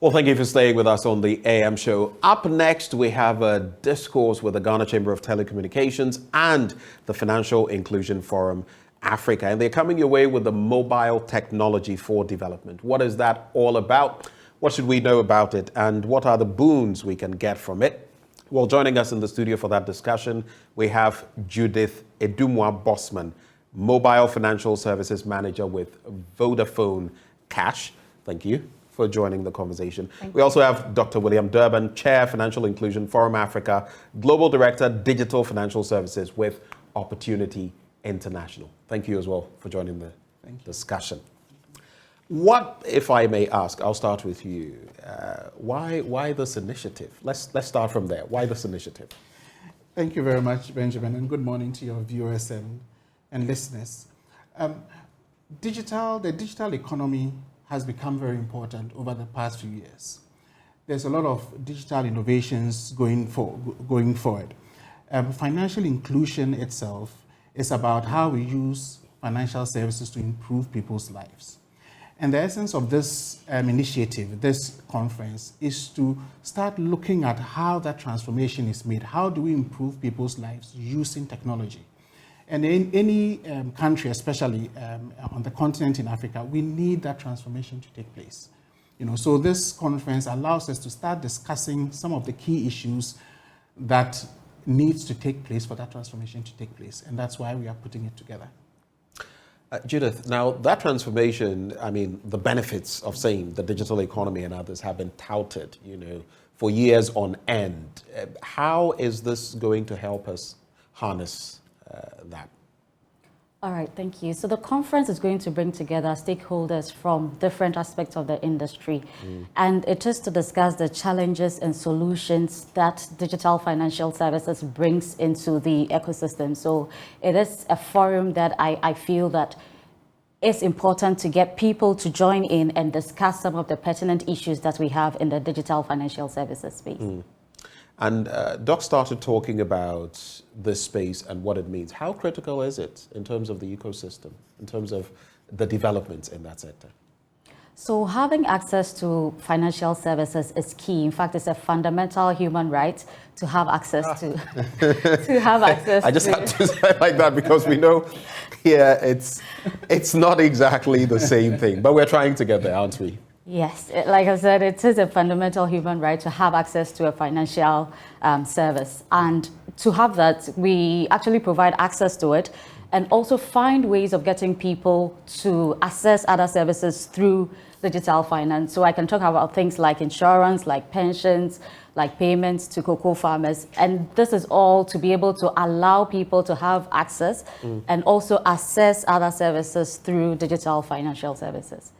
Well, thank you for staying with us on the AM show. Up next, we have a discourse with the Ghana Chamber of Telecommunications and the Financial Inclusion Forum Africa. And they're coming your way with the Mobile Technology for Development. What is that all about? What should we know about it? And what are the boons we can get from it? Well, joining us in the studio for that discussion, we have Judith Edumwa-Bosman, Mobile Financial Services Manager with Vodafone Cash. Thank you for joining the conversation. We also have Dr. William Durban, Chair, Financial Inclusion Forum Africa, Global Director, Digital Financial Services with Opportunity International. Thank you as well for joining the discussion. What, if I may ask, I'll start with you. Why this initiative? Let's start from there. Why this initiative? Thank you very much, Benjamin, and good morning to your viewers and listeners. The digital economy has become very important over the past few years. There's a lot of digital innovations going forward. Financial inclusion itself is about how we use financial services to improve people's lives. And the essence of this initiative, this conference, is to start looking at how that transformation is made. How do we improve people's lives using technology? And in any country, especially on the continent in Africa, we need that transformation to take place. So this conference allows us to start discussing some of the key issues that needs to take place for that transformation to take place. And that's why we are putting it together. Judith, now that transformation, the benefits of saying the digital economy and others have been touted, for years on end. How is this going to help us harness that? All right, thank you. So the conference is going to bring together stakeholders from different aspects of the industry. And it is to discuss the challenges and solutions that digital financial services brings into the ecosystem. So it is a forum that I feel that it's important to get people to join in and discuss some of the pertinent issues that we have in the digital financial services space. And Doc started talking about this space and what it means. How critical is it in terms of the ecosystem, in terms of the developments in that sector? So having access to financial services is key. In fact, it's a fundamental human right to have access to have access. I just had to say it like that because we know here it's not exactly the same thing, but we're trying to get there, aren't we? Yes, like I said, it is a fundamental human right to have access to a financial service. And to have that, we actually provide access to it and also find ways of getting people to access other services through digital finance. So I can talk about things like insurance, like pensions, like payments to cocoa farmers. And this is all to be able to allow people to have access and also access other services through digital financial services.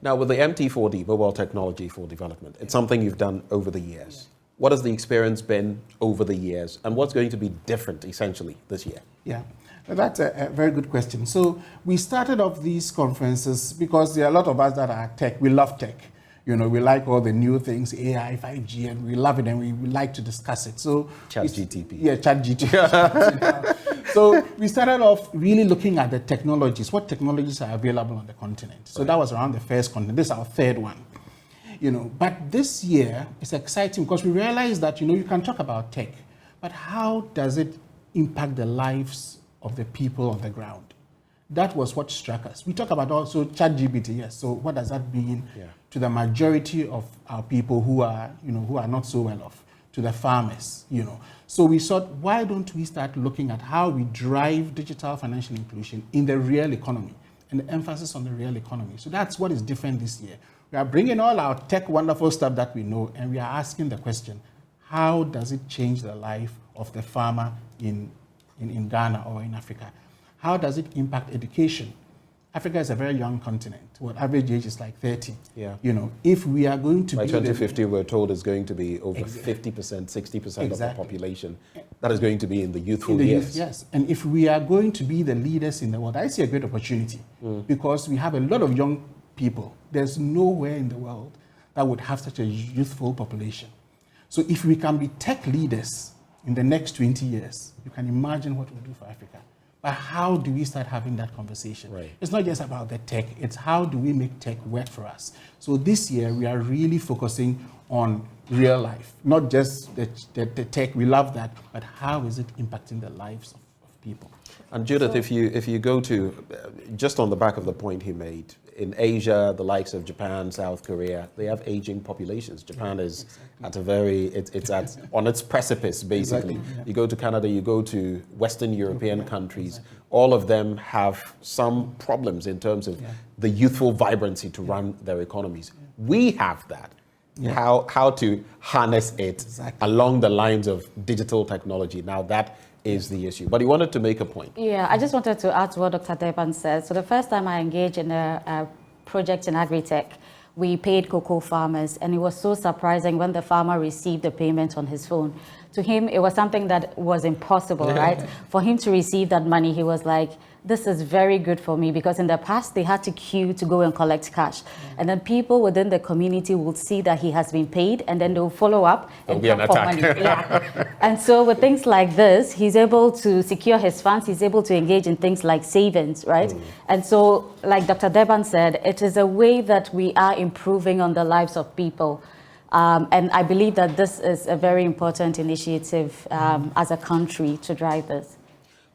Now, with the MT4D, Mobile Technology for Development, it's something you've done over the years. What has the experience been over the years, and what's going to be different, essentially, this year? Yeah, that's a very good question. So we started off these conferences because there are a lot of us that are tech. We love tech. We like all the new things, AI, 5G, and we love it, and we like to discuss it. So ChatGPT. Yeah, ChatGPT. So we started off really looking at the technologies, what technologies are available on the continent. So that was around the first continent. This is our third one. But this year it's exciting because we realized that, you can talk about tech, but how does it impact the lives of the people on the ground? That was what struck us. We talk about also ChatGPT, yes. So what does that mean to the majority of our people who are not so well off, to the farmers, So we thought, why don't we start looking at how we drive digital financial inclusion in the real economy and the emphasis on the real economy. So that's what is different this year. We are bringing all our tech wonderful stuff that we know, and we are asking the question, how does it change the life of the farmer in Ghana or in Africa? How does it impact education? Africa is a very young continent. Average age is like 30. Yeah. If we are going to by 2050, we're told it's going to be over 50%, 60% of the population that is going to be in the youthful years. Yes, and if we are going to be the leaders in the world, I see a great opportunity because we have a lot of young people. There's nowhere in the world that would have such a youthful population. So if we can be tech leaders in the next 20 years, you can imagine what we'll do for Africa. But how do we start having that conversation? Right. It's not just about the tech, it's how do we make tech work for us? So this year, we are really focusing on real life, not just the tech, we love that, but how is it impacting the lives of people? And Judith, if you go to, just on the back of the point he made, in Asia, the likes of Japan, South Korea, they have aging populations. Japan is at a very, it's at on its precipice, basically. Exactly, yeah. You go to Canada, you go to Western European countries, all of them have some problems in terms of the youthful vibrancy to run their economies. We have that. How to harness it along the lines of digital technology. Now that is the issue. But he wanted to make a point. Yeah, I just wanted to add to what Dr. Deban said. So the first time I engaged in a project in agri-tech, we paid cocoa farmers, and it was so surprising when the farmer received the payment on his phone. To him, it was something that was impossible, right? For him to receive that money, he was like, this is very good for me, because in the past they had to queue to go and collect cash. And then people within the community will see that he has been paid, and then they'll follow up and come for money. Yeah. And so with things like this, he's able to secure his funds, he's able to engage in things like savings, right? And so, like Dr. Deban said, it is a way that we are improving on the lives of people. And I believe that this is a very important initiative as a country to drive this.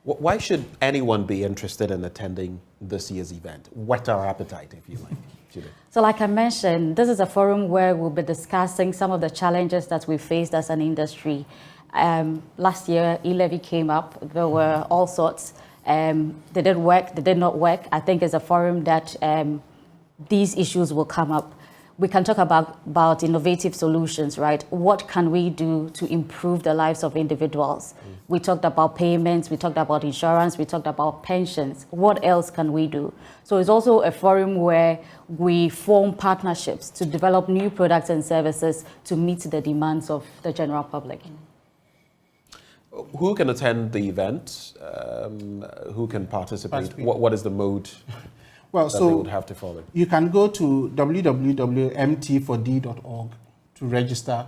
Why should anyone be interested in attending this year's event? Whet our appetite, if you like. Judith. So like I mentioned, this is a forum where we'll be discussing some of the challenges that we faced as an industry. Last year, e-levy came up. There were all sorts. They did work, they did not work. I think it's a forum that these issues will come up. We can talk about innovative solutions, right? What can we do to improve the lives of individuals? We talked about payments, we talked about insurance, we talked about pensions. What else can we do? So it's also a forum where we form partnerships to develop new products and services to meet the demands of the general public. Who can attend the event? Who can participate? What is the mode? Well, that so they would have to follow? You can go to www.mt4d.org to register.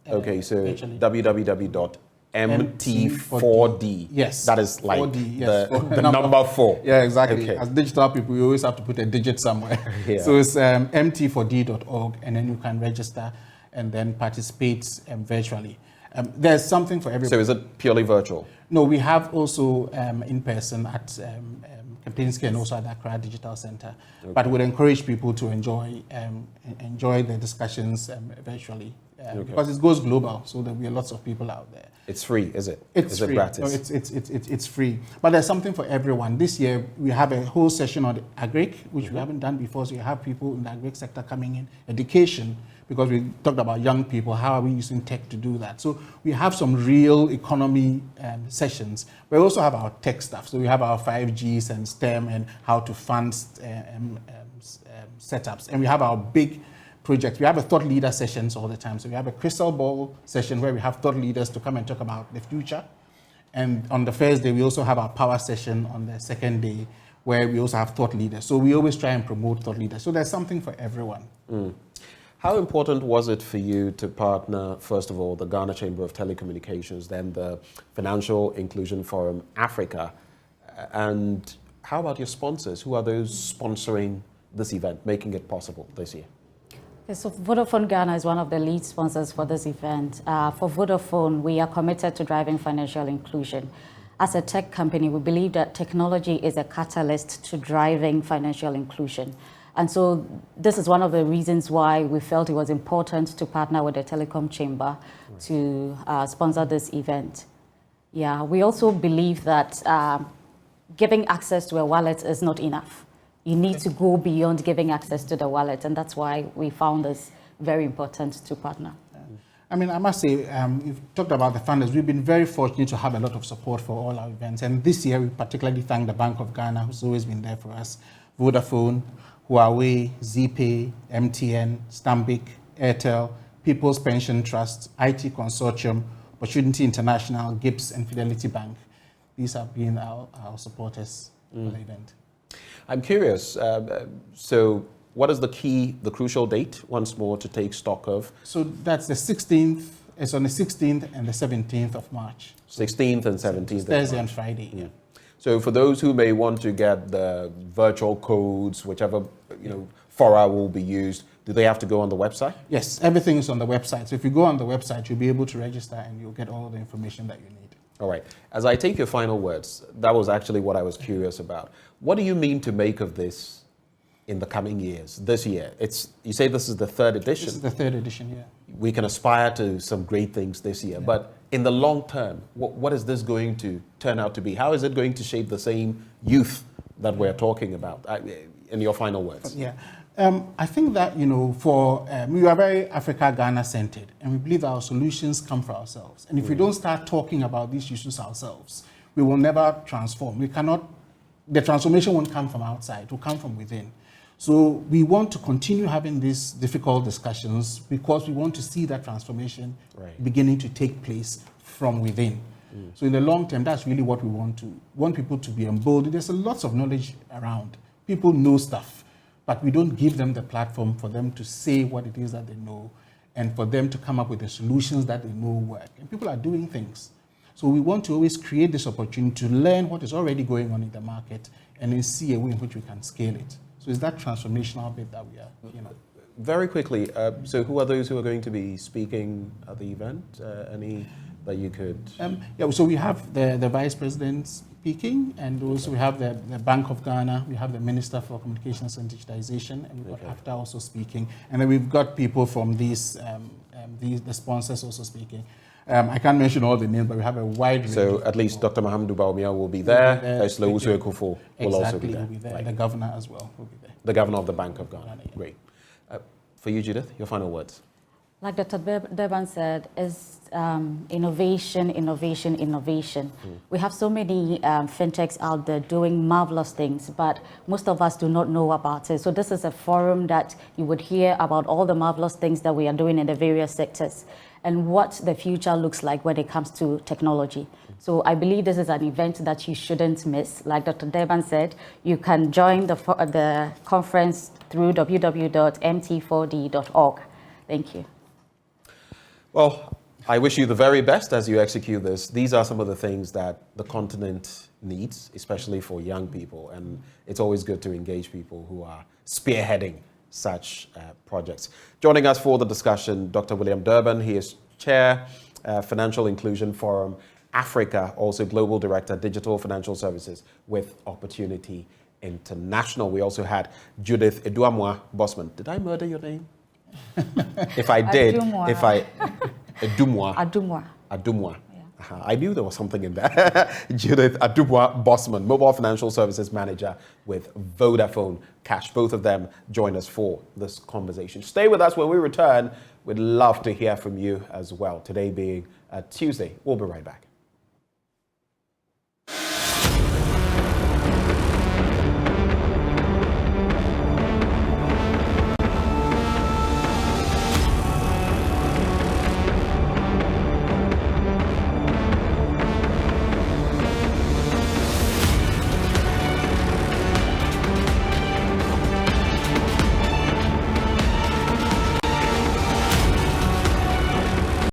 Okay, so virtually. www.mt4d. Yes. That is like 4D, yes. the number 4. Yeah, exactly. Okay. As digital people, you always have to put a digit somewhere. Yeah. So it's mt4d.org, and then you can register and then participate virtually. There's something for everybody. So is it purely virtual? No, we have also in person at Kempinski and also at the Accra Digital Center. Okay. But would encourage people to enjoy the discussions virtually because it goes global, so there'll be lots of people out there. It's free, is it? It's free. It gratis? No, it's free. But there's something for everyone. This year we have a whole session on the agric, which we haven't done before. So you have people in the agric sector coming in, education, because we talked about young people, how are we using tech to do that? So we have some real economy sessions. We also have our tech stuff. So we have our 5Gs and STEM and how to fund setups. And we have our big projects. We have a thought leader sessions all the time. So we have a crystal ball session where we have thought leaders to come and talk about the future. And on the first day, we also have our power session on the second day, where we also have thought leaders. So we always try and promote thought leaders. So there's something for everyone. How important was it for you to partner, first of all, the Ghana Chamber of Telecommunications, then the Financial Inclusion Forum Africa, and how about your sponsors? Who are those sponsoring this event, making it possible this year? Okay, so Vodafone Ghana is one of the lead sponsors for this event. For Vodafone, we are committed to driving financial inclusion. As a tech company, we believe that technology is a catalyst to driving financial inclusion. And so this is one of the reasons why we felt it was important to partner with the Telecom Chamber to sponsor this event. Yeah, we also believe that giving access to a wallet is not enough. You need to go beyond giving access to the wallet, and that's why we found this very important to partner. I mean, I must say, you've talked about the funders. We've been very fortunate to have a lot of support for all our events. And this year, we particularly thank the Bank of Ghana, who's always been there for us, Vodafone, Huawei, ZPay, MTN, Stanbic, Airtel, People's Pension Trust, IT Consortium, Opportunity International, Gibbs, and Fidelity Bank. These have been our supporters for the event. I'm curious, so what is the crucial date, once more, to take stock of? So that's the 16th, it's on the 16th and the 17th of March. 16th and 17th. Thursday and Friday, yeah. So for those who may want to get the virtual codes, whichever fora will be used, do they have to go on the website? Yes, everything is on the website. So if you go on the website, you'll be able to register and you'll get all the information that you need. All right. As I take your final words, that was actually what I was curious about. What do you mean to make of this in the coming years, this year? You say this is the third edition. This is the third edition, yeah. We can aspire to some great things this year, but in the long term, what is this going to turn out to be? How is it going to shape the same youth that we're talking about? In your final words. Yeah. I think that, we are very Africa-Ghana centered, and we believe that our solutions come from ourselves. And if we don't start talking about these issues ourselves, we will never transform. The transformation won't come from outside, it will come from within. So we want to continue having these difficult discussions because we want to see that transformation beginning to take place from within. So in the long term, that's really what we want people to be emboldened. There's lots of knowledge around. People know stuff, but we don't give them the platform for them to say what it is that they know and for them to come up with the solutions that they know work. And people are doing things. So we want to always create this opportunity to learn what is already going on in the market and then see a way in which we can scale it. So it's that transformational bit that we are, Very quickly, so who are those who are going to be speaking at the event? Any that you could... so we have the Vice President speaking, and also we have the Bank of Ghana, we have the Minister for Communications and Digitization, and we've got AFTA also speaking. And then we've got people from the sponsors also speaking. I can't mention all the names, but we have a wide range. So at least Dr. Mahamudu Bawumia will be there. Slowusu Ekufo will also be there. Will be there. Right. The governor as well will be there. The governor of the Bank of Ghana. Great. For you, Judith, your final words. Like Dr. Durban said, is innovation. We have so many fintechs out there doing marvelous things, but most of us do not know about it. So this is a forum that you would hear about all the marvelous things that we are doing in the various sectors and what the future looks like when it comes to technology. So I believe this is an event that you shouldn't miss. Like Dr. Durban said, you can join the conference through www.mt4d.org. Thank you. Well, I wish you the very best as you execute this. These are some of the things that the continent needs, especially for young people. And it's always good to engage people who are spearheading such projects. Joining us for the discussion, Dr. William Durban. He is Chair, Financial Inclusion Forum Africa, also Global Director, Digital Financial Services with Opportunity International. We also had Judith Eduamwa Bosman. Did I murder your name? If I did, Adumwa. Yeah. I knew there was something in there. Judith Adumwa Bosman, Mobile Financial Services Manager with Vodafone Cash. Both of them join us for this conversation. Stay with us when we return. We'd love to hear from you as well. Today being Tuesday. We'll be right back.